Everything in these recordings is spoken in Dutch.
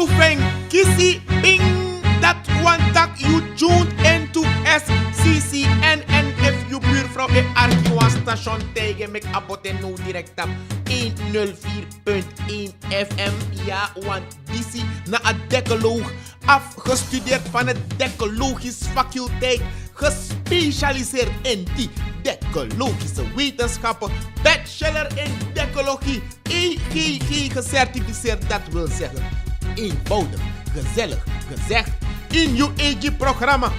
proefing kisi bing dat one tak you tuned into SCCN en if you buurvrouw in Arkiwan station tegen mek abote no direct op 104.1 FM. Ja, want disi na a decaloog afgestudeerd van het Decalogisch faculteit, gespecialiseerd in die decalogische wetenschappen, bachelor in decalogie, EGG gecertificeerd, dat wil zeggen eenvoudig, gezellig gezegd, in je EG-programma.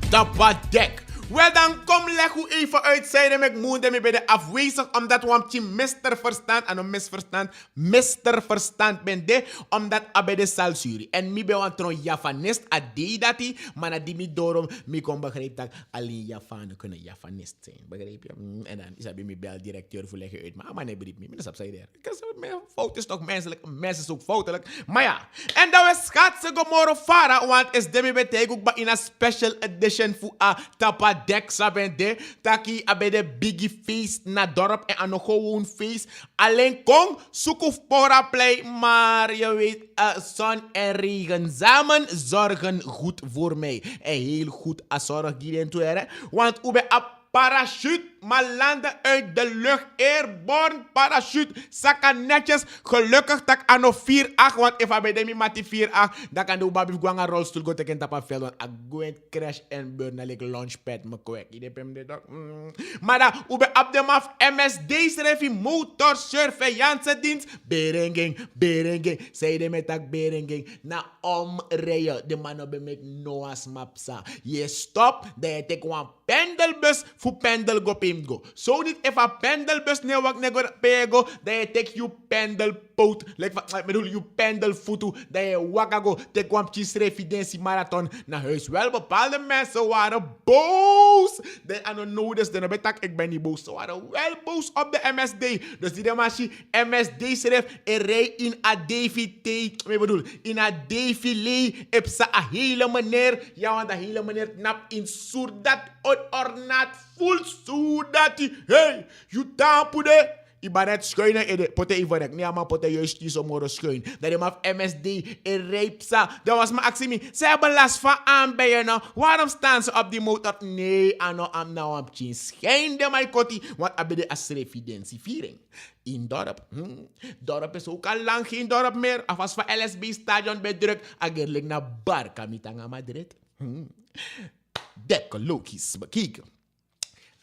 Tabadek. Wel, dan kom leg hoe even uitzijden met moed en bij de afwezig, omdat we een mister verstand en een misverstand, mister verstand ben de, omdat abbij de salsuri. En mi ben want een Javanist, adee dat die, maar na die mi daarom, mi kon begrijpen dat alleen Javanen kunnen Javanist zijn, begrijp je? En dan is dat bij mi bel directeur voor leggen uit, maar nee, begrijp me, dat is upside there. Fout is toch menselijk, mens is ook foutelijk, maar ja. En dat was schatse gomoro fara, want is de mi betek ook in een special edition voor a tapa dek sabende taki abede biggie feest na dorp en aan nog gewoon feest. Alleen kon zoek pora play, maar je weet, zon en regen samen zorgen goed voor mij. En heel goed als zorg hierin toe hebben. Want ube a parachute, maar landen uit de lucht, airborne parachute, zakken netjes, gelukkig dat aan nog 4-8, want if I bij de 4-8, dan kan de baby gewoon een rolstoel go teken tap veld, want I go and crash and burn na like launchpad me kwek, maar dan ube op de maf MSD schreef motor surveillance dienst, berenging, zei de met dat berenging, na omrijden, de man op met Noah's mapsa, je stop, dan je take one pendelbus voor pendel go pimgo. Zo niet if a pendelbus ne wak nego pego, dan je take you pendelpoot, like bedoel you pendelfoto, dan je wakago take one cheese residentie marathon naar huis. Wel bepaalde mensen waren boos. Dan aan nodig, dan heb ik ben niet boos. Ze waren wel boos op de MSD. Dus die machine MSD schreef en rij in a DVT, ik bedoel in a défilé, heb ze a hele meneer, ja want a hele meneer knap in soerdat ornaat full zodat hey, you tampude. Ibaret schuinen in de pote ivorek. Nee, maar pote juist die zomaar schuin. Dat je maar MSD in Reepsa. Dat was mijn actie. Ze hebben last van aanbijen nou. Waarom staan ze op die motor? Nee, ano am nou op chin. Schijn de mij kotti. Want heb je de as evidentieviering. In dorp. Dorp is ook al lang geen dorp meer. Afwas van LSB stadion bij druk. Agerlijk naar Barca mitanga Madrid. Decalogisch bekijken.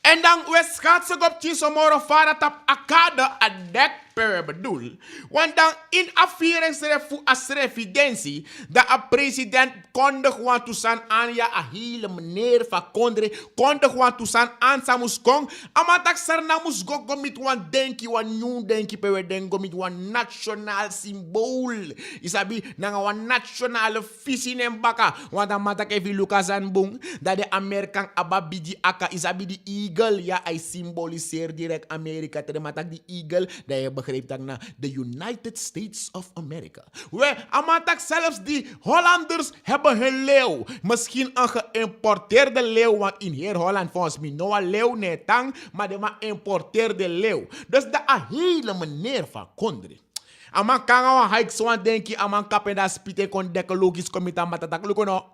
En dan we gaat ze op Chisomoro vara tap akada a dek per bedoel. Want dan in afvieringsrefu as evidentie dat a president konde gewoon toestaan aan ja a hele meneer van Kondre konde gewoon toestaan aan samus kong. Amatak sarna mus go mit wan denki wan new denki pe we dengo mit wan national symbool. Isabi nanga wan nationale visie en baka. Want amatak evi Lucas en Bung dat de Amerikaan ababidi aka isabi di eagle ja hij symboliseert direct Amerika. Termatak die eagle dat je begrijpt dat na de United States of America. We amatak zelfs die Hollanders hebben hun leeuw. Misschien een geïmporteerde leeuw, want in heel Holland volgens mij no een leeuw nee tang, maar de maar importeerde leeuw. Dus dat een hele meneer van Kondre. Aman kan gaan hike zo denk je aman kapen dat spite kon decalogisch comité matatak luko no.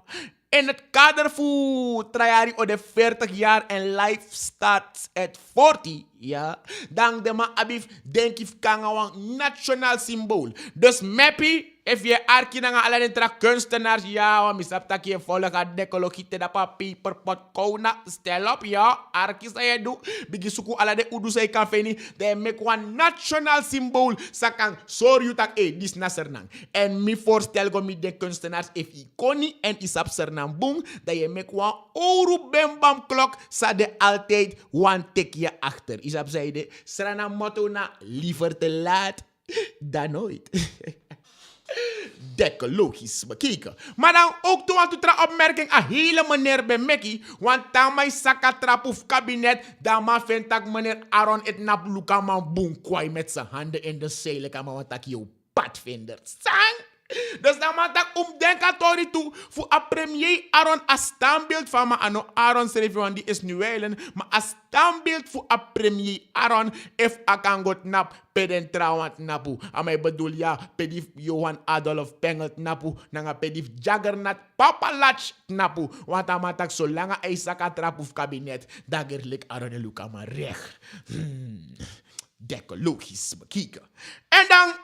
In het kader voor trajari o de 40 jaar en life starts at 40, ja, dan de ma abif denk ik kan een nationaal symbool. Dus meppy, if je arki na ala den tra kunstenaars, ja, wa misap tak je volga decalogie te da pa paperpot kona stel op, ja, arki sa je do, bigi suku ala de udu say kafeni, de make one national symbool, sakan sorry tak dis na sernang. En mi voorstel go mi de kunstenaars if i koni en isap sernang boom, dat je make one ouro bam klok, sa de altijd one tikje achter. Isap zei de, srana motto na liever te laat dan nooit. Decalogisch bekeken. Maar dan ook toen aan de opmerking een hele meneer bij Mekkie, want dan mij sakatrap of kabinet, dan maar vindt ik meneer Aaron het nap luka man boem kwai met zijn handen in de zeilen, kan maar wat ik jou padvinder. Sang! Dus dan moet ik denken toe voor een premier Aaron als standbeeld van me. Ano Aaron schreef want die is nu wijlen. Maar als standbeeld voor een premier Aaron. If ik kan goed nap. Peden trouwant napu. En mij bedoel ja. Pedif Johan Adolf Pengelt napu. Nanga pedif Jaggernaut Papa Latch napu. Want dan moet ik zolang hij zaka trap of kabinet. Dagerlijk Aaron de Luca maar recht. Dekker logisch bekijken. En dan.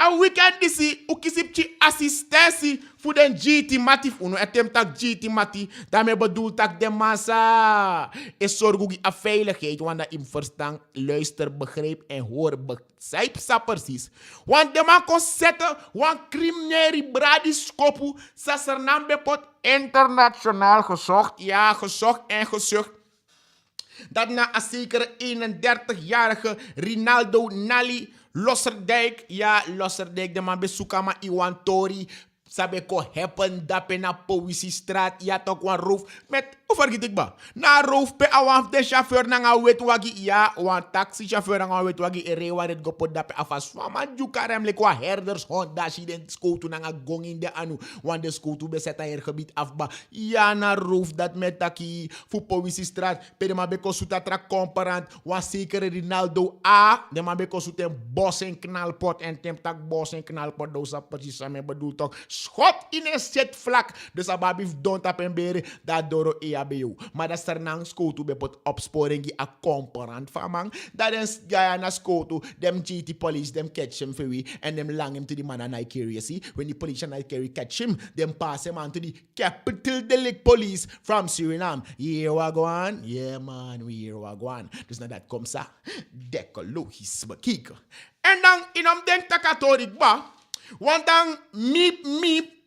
A weekend disi, u kisipchi assistentie voor den GT Mati. Uno attempt tak GT Mati. Daarmee bedoel tak de massa. Is zorg a veiligheid. Want dat im verstaan, luister, begreep en hoor. Begrijp sa precies. Want de man kon zetten. Want criminele bradiskopu. Sa sernambe pot internationaal gezocht. Ja, gezocht en gezocht. Dat na een zekere 31-jarige Rinaldo Nali Losserdijk. Ja, Losserdijk, de man bezoeken maar Iwan Tori. Sabe ko happen dape na Poëziestraat. Ja, toch een roof. Met, hoe vergeet ik ba? Na roof pe awaf de chauffeur na nga wet wagi. Ja, wan taxichauffeur na nga wet wagi. Ere waar het gopot dape afas. Wama jukarem le kwa herders hond. Dashi den skoutu na nga gong in de anu. Wan de skoutu beseta hier gebied afba. Ja, na roof dat met taki. Fu Poëziestraat. Pe de man beko suta tra comparant. Wan zekere Rinaldo A. De man beko suta bos en knalpot. En tem tak bos en knalpot. Dosa precies samen bedoel toch. Schot in een set vlak. Dus ababif don't tap en bere. Dat doro EABU. Maar dat is er nang skotu bepot opsporing a comparant van man. Dat is gaya na skotu. Dem GT police dem catch him for we. And them lang him to the man and I carry. See? When the police and I carry catch him. Them pass him on to the Capital Delict Police from Suriname. Here we go on. Yeah man. Here we go on. Dus na dat kom sa. Dekko logisch bekijken. En dan in om denk takatorik ba. Want dan miep.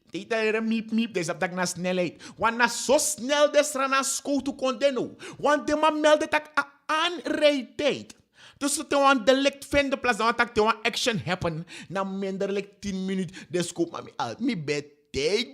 Tita miep. Dus op dat na snelheid. Want na zo snel desra na school te condeno. Want de man meldde dat aanrijdtijd. Dus het een delict vinden plaats. Dan dat een action happen. Na minderlijk 10 minuten. Dus koop maar uit. Mi bet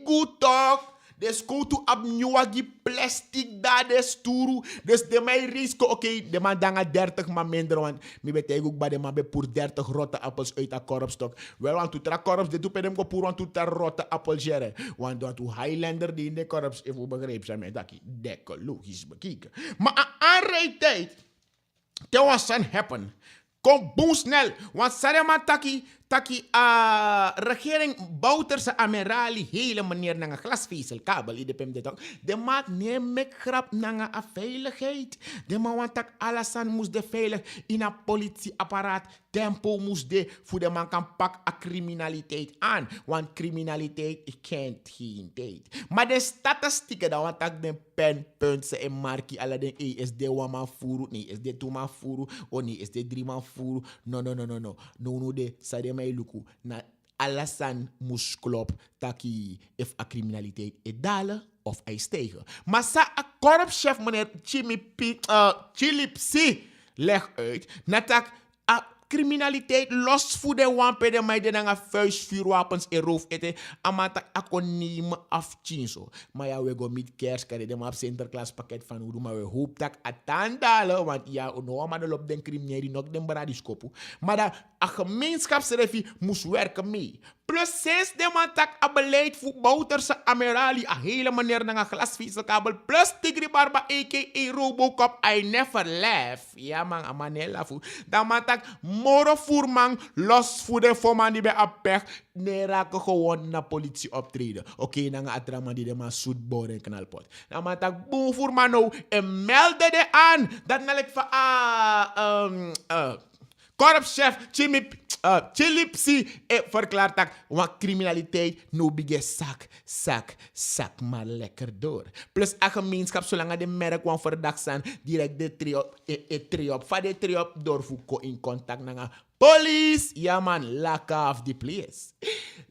goed toch. Dus go to abnieuwagi plastic daar des touru. Dus de mij risico, oké, de man danga 30 maar minder. Want mi betek ook bij de man be pour 30 rotte appels uit de korpstok. Wel, want to tra korps, de toepedem go pour want to tra rotte appel jere. Want dat to Highlander die in de korps, even begreep zijn met dat dekke logisch bekijken. Maar aan rijtijd, dat was aan happen. Kom boem snel, want sarema taki regering Bouterse Amerali hele meneer naar een glasvezelkabel. De maat neem ik grap naar een veiligheid. De man want dat alles moest de veilig in een politieapparaat. Tempo moest de voor de man kan pak a criminaliteit aan. Want criminaliteit kent geen tijd. Maar de statistieken dan want dat de pen, punten en markie alle den is de wama furu, nee is de two man furu, oh nee is de 3 man furu. No de sade mij luku na alasan musklop taki if a criminaliteit is dalen of hij stegen. Maar sa a korpschef meneer Chilipsi leg uit natak a criminaliteit los voor de wampe de meiden en vuist vuurwapens en roof eten. Amata akonime afchinso. Maar ja, we gaan met kerst de map Sinterklaas pakket van Udo. Maar we hoop dat atandalen. Want ja, no maar de lop den criminelen nog den baradiskopu. Maar dat a gemeenschapsrefie moest werken mee. Plus sinds de man tak a beleid voor Bouterse Amerali a hele meneer naar een glasvezelkabel. Plus Tigri Barba a.k.a. Robocop I never laugh. Ja man, a manela fu. Dan man tak moro voerman los voor de forman die bij a pech. Nee raken gewoon naar politie optreden. Oké, dan gaat er man die de man zoet boren en knalpot. Dan man tak boem voerman nou en melde de aan. Dat nel ik van korpschef Chilipsi verklaart dat want criminaliteit no bige zak maar lekker door. Plus een gemeenschap zolang de merk van verdacht zijn direct de triop van de triop doorvoer in contact met police. Ja man, lock off the place.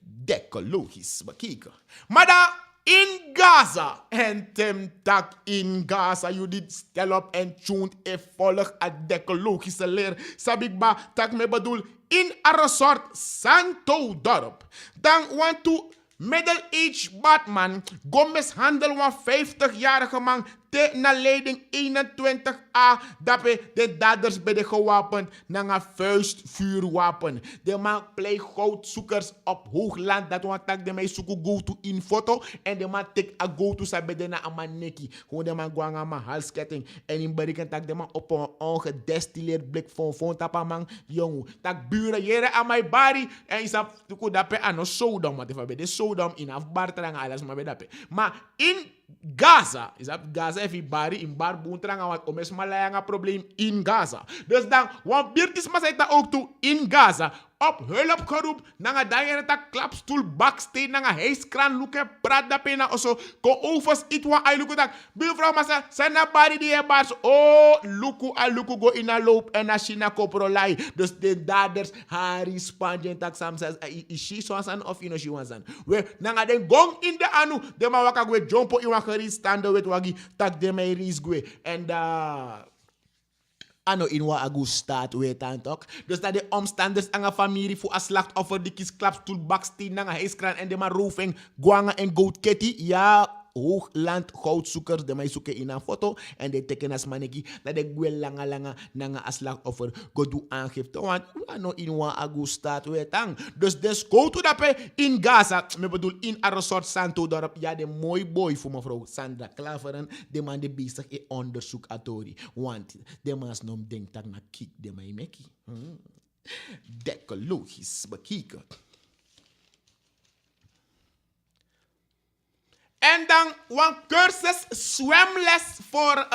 Dekke logisch bekijken. Maar daar in Gaza, en temtak in Gaza, you did stel op en tuned en volg a dekke logische leer. Sabikba, tak me bedoel, in een resort Santo Dorp. Dan want to middle-aged Batman go mishandel een 50-jarige man te na leiding 21A dat de daders bij de gewapend naar een vuistvuurwapen. De man play goudzoekers op hoogland dat we tak de mij zoeken go to in foto en de man take a go to sa bedena aan mijn nekkie. Gewoon de man gwang aan mijn halsketting en in berikken tak de man op een ongedestilleerd blik van tapa man jongen. Tak buren jere aan mijn bari en is dat tuku dape aan een Sodom wat even bij de Sodom in afbarterang alles maar bij dape. Maar in Gaza, is dat Gaza even bari in bar boentrang wat omes malaya probleem in Gaza. Dus dan, want Birtis maar zei ook toe in Gaza. Op hulp geroep, nanga dagen tak klapstoel, baksteen, nanga heiskraan, luke, praat da pena oso, ko overs itwa ay luku tak. Buurvrouw masa, zijn na bari die bars, oh, luku a luku go in a loop en a china koprolai. Dus de daders, Harry, Spanjen, tak sam says, is she so an of ino she wants an. We, nanga den gong in de anu, de ma waka gwe jumpo iwa geri stando wet wagi, tak de me ris gwe. And ano in wa agu staat weet aan toch. Dus dat de omstanders aan een familie voor een slachtoffer die kies klapstoel, baksteen, naar een hijskraan en de maar roofing, guanga en goudketty. Ja, hoogland goudzoekers, de mij zoeken in een foto en de tekenen als maneki dat de gwel langa naar een slachtoffer go do aangifte. Want ano in wa agu staat weet aan. Dus des go to dat in Gaza, me bedoel in een resort Santo dorp, ja de mooi boy voor mevrouw Sandra Klaveren, de man de bezig in onderzoek atori. Want de maas nom denkt dat na kiek de mij meki. Dekke logisch bekijken. En dan een cursus zwemles voor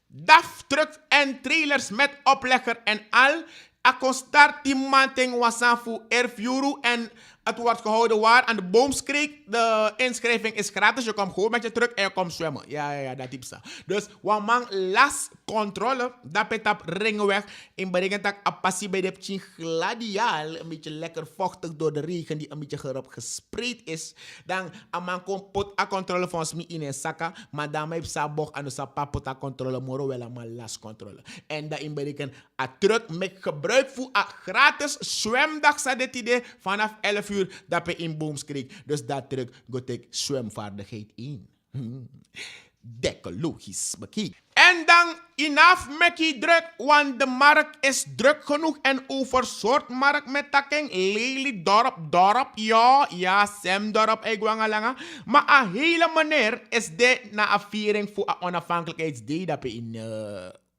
DAF trucks en trailers met oplegger en al. Ako start die manting wasan voor Erfjuru en het wordt gehouden waar aan de Boomskreek. De inschrijving is gratis. Je komt gewoon met je truck en je komt zwemmen. Ja, dat type zo. Dus wat man las controle, dat petap ringweg. In beringen tak a passie bij de pchin gladiaal. Een beetje lekker vochtig door de regen die een beetje erop gespreid is. Dan a man komt pot a controle van smi in een zakka. Maar dan heb sa boch aan de sa pot a controle moro wel een las controle. En dat in beringen a truck met gebruik voor a gratis zwemdag sa dit idee vanaf 11 uur. Dat we in Boomskreek. Dus dat terug gaat ik zwemvaardigheid in. Dekke logisch bekijk. En dan enough mekkie druk, want de markt is druk genoeg en oversoort markt met takking. Lely dorp, ja, Sem dorp, Egwangalanga. Maar een hele manier is dit na een viering voor een onafhankelijkheidsdag dat we in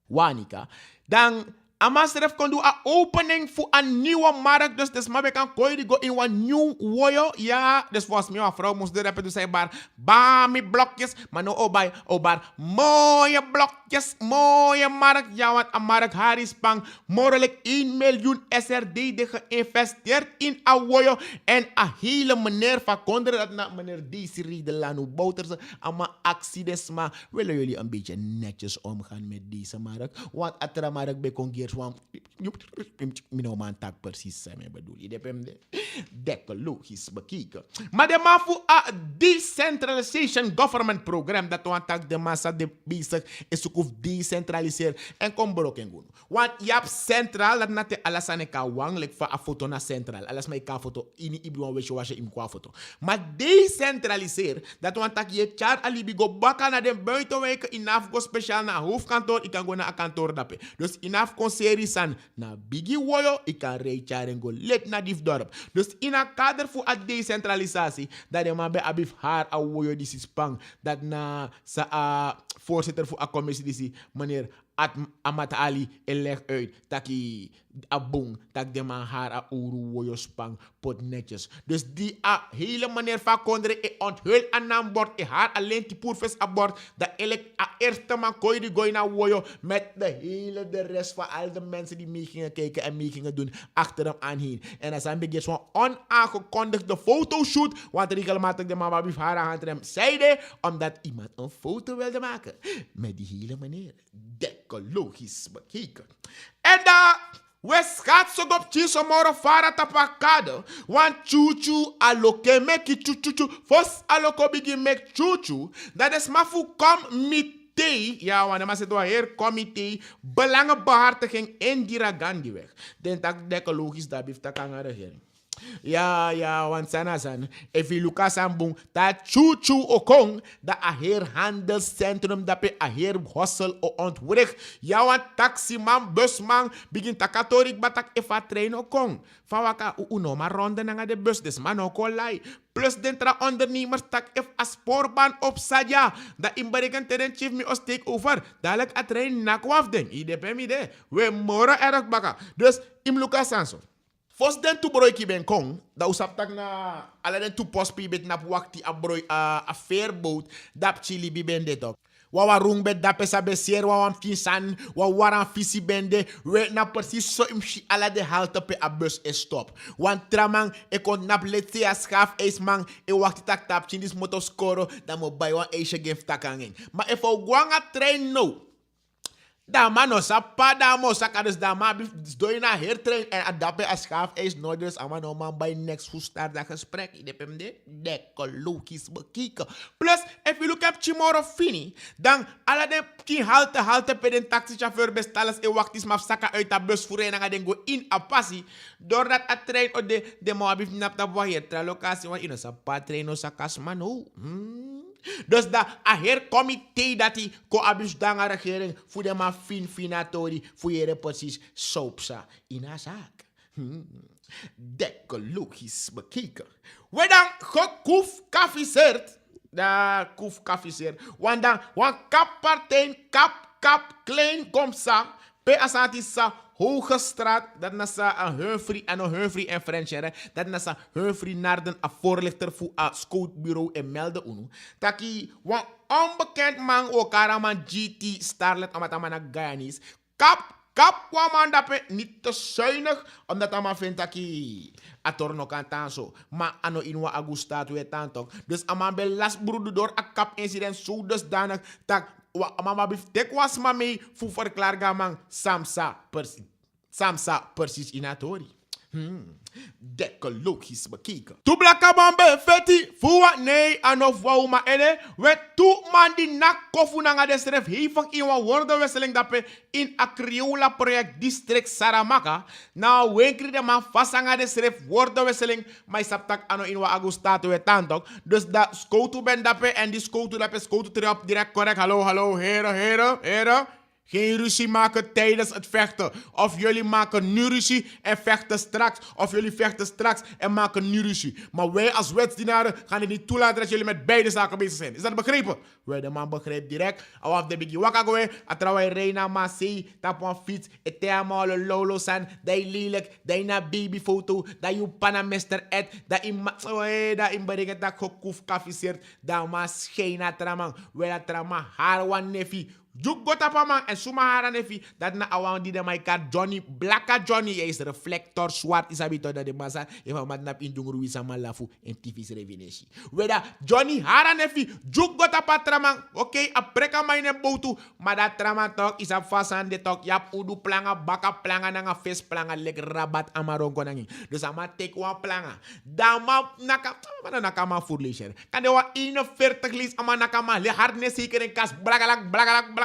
Wanica. Dan Amasref kon doen een opening voor een nieuwe markt. Dus maar kan go in een nieuw woyo. Ja, dus volgens mij een vrouw moest er hebben. Dus hij bar bami blokjes. Maar no obar mooie blokjes. Mooie markt. Ja, want een markt Harispang. Morelijk 1 miljoen SRD die geïnvesteerd in een woyo. En een hele meneer van Kondre. Dat na meneer Desiree de Lano Bouterse. Allemaal accidents. Maar willen jullie een beetje netjes omgaan met deze markt? Want atra markt bij Congeer. Mino man tak precies zijn bedoel je de dekke logisch bekijken. Maar de man voor een decentralization government program dat we tak de massa de bezig is ook decentraliseren en kom broken doen. Want je hebt centraal dat nate alles aan elkaar wang like voor een foto naar centraal. Alles met elkaar foto in iedereen weet je wat je in qua foto. Maar decentraliseren dat we tak je char alibi go bakken naar de buitenwijken in afgo speciaal naar hoofdkantoor. Ik kan go naar een kantoor dappen. Dus in afgo series aan na biggie woyo, ik kan rijden en go let naar die dorp. Dus in een kader voor een decentralisatie, dat je maar bij abif haar a woyo die is pang, dat na sa voorzitter voor een commissie die meneer Amat Ali leg uit dat hij abong dat de man haar a uru woyo spang pot netjes. Dus die hele meneer van Kondre onthul aan naam bord haar alleen die poerves abord dat eerste man kooi die gooi naar woyo met de rest van al de mensen die mee gingen kijken en mee gingen doen achter hem aan heen. En dan zijn we zo'n onaangekondigde fotoshoot, want regelmatig de man bij haar aan hem zeide omdat iemand een foto wilde maken met die hele meneer. Dekke logisch bekeken. En we schat zo op chiso moro fara tapakado. Want chuchu aloke meki chuchu. Fos aloko bigi mek chuchu. Dat is maar voor comité. Ja, want dan zit hier comité. Belangenbehartiging in die Ragandiweg. Den tak dekke logisch dat heeft tak aan de regering. Ja, want sanasan. If you look at sambung, dat chuchu okong, da aher handelscentrum, da pe aher hustle o ontwrig. Ja, want taximan, busman, begin takatorik batak efa train okong. Van waka uno, maar ronde nga de bus, des man ook lei. Plus dentra ondernemers tak if a spoorbaan op sadja. Da imbarikan teren chief mi os take over. Dadelijk a train nakwaf den. Ide ide. We mora erg baka. Dus im luka sanso. Fos den tu broiki ben kong, da usap tak na ala den tu pospi bet nap wakti a broi a fairboat dap chili bi ben detok. Wawa rung bet dape sa besier wawan finsan, wawaran fisi bende, we na precies so imshi ala de halte pe a bus e stop. Wan tramang e kon nap letse a schaf eis man e wakti tak tap chindis motoskoro, da mo bay wan eishe gef takangeng. Ma e fo gwang a train no. Dama no sa pa damo sa kadus dama doy na hertrain en adape a schaaf is noorders ama no man by next who start dat gesprek idepende dekke lokies bekijken. Plus if you look up tomorrow fini dan ala de ki halte pe den taxi chauffeur bestalas e waktis maf saka uit a bus voor en den go in a passi doordat a train o de mo abif nap ta boyer tra locatie wan ino sa pa train no sa kasmano. Dus da a her comité dat die coabus danga regering voor de ma finatori voor je precies soapsa in a zaak. Dekke logisch bekijken. We dan gekoef kaffiseert. Da koef kaffiseert. Want dan wan kappartijn kap klein komt sa. Pe asati sa Hoge Straat, dat na sa Humphrey en French, dat na sa Humphrey Narden a voorlichter voor a scoutbureau en melde unu. Taki, wan onbekend man o karaman GT Starlet amatama na Guyanese. Kap kwaman dape niet te zuinig, omdat ama vindt taki atorno kan zo. Maar ano inwa agustaat we tantok. Dus ama belas broeder door a kap incident zo dusdanig tak mama biftek was mame fu verklaar gamang Samsa precies inatori. Dekke logisch bekijken. Tu blaka bambe feti fuwa nee anof wauma ene we tu man di nak kofu nanga desref hevig in wa woordenwisseling dape in a Criolla project district Saramaka na wenkri de man fasanga desref woordenwisseling mai saptak ano in wa agustato we tantok dus da skoutu ben dape en die skoutu trap direct correct hallo heren. Geen ruzie maken tijdens het vechten. Of jullie maken nu ruzie en vechten straks. Of jullie vechten straks en maken nu ruzie. Maar wij als wetsdienaren gaan het niet toelaten dat jullie met beide zaken bezig zijn. Is dat begrepen? Wij de man begreep direct. Awaf de bigi wakagoe. Atrawai reina masi. Tap een fiets. Eteamale lolo san. Dat lelijk. Dat na babyfoto. Dat je pana Mr. Ed. Dat in bericht dat gekoef kaffiseert. Dat ma schijna tramang. Wij dat tramang harwan nefi. Juk gotapa man en suma hara nefi dat na awan di de my kat Johnny blaka Johnny is reflector zwart is abito dat de masa even mat nap in jungru wisa malafu en TV's revenesi. Weda Johnny hara nefi juk gotapa traman okay a preka mine botu maar dat traman tok is a fasan de tok yap udu planga baka planga nanga face planga lek rabat amarongo nangi. Dus ama take one planga. Dama nakama furlisher. Kan de wa 41 lis ama nakama le hardness zeker in kas blagalak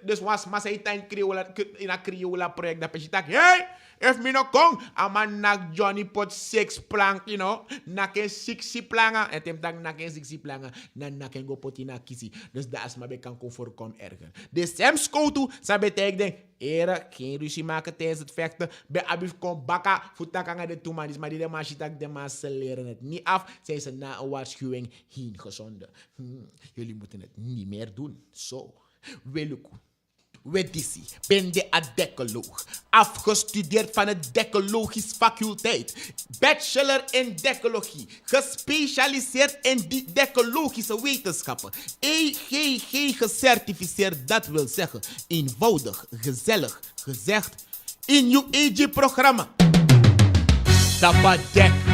dus was massaita in a Criolla project dat je tak hey if me no kong ama nak Johnny pot 6 plank you know naken 60 planga en tem tak naken 60 planga na naken go potina kisi dus da asma be kan voorkom erger de sem skoutu sabe tek denk era geen ruzie maken tijdens het vechten be abif kom baka futakanga de toemanis maar die de mashitak de massen leren het niet af zijn ze na een waarschuwing heen gezonden jullie moeten het niet meer doen zo Weluku. Wedisi, ben de a decoloog. Afgestudeerd van het Decologisch faculteit. Bachelor in Decologie. Gespecialiseerd in die decologische wetenschappen. EGG gecertificeerd, dat wil zeggen eenvoudig, gezellig, gezegd in uw EG-programma. Dabadek.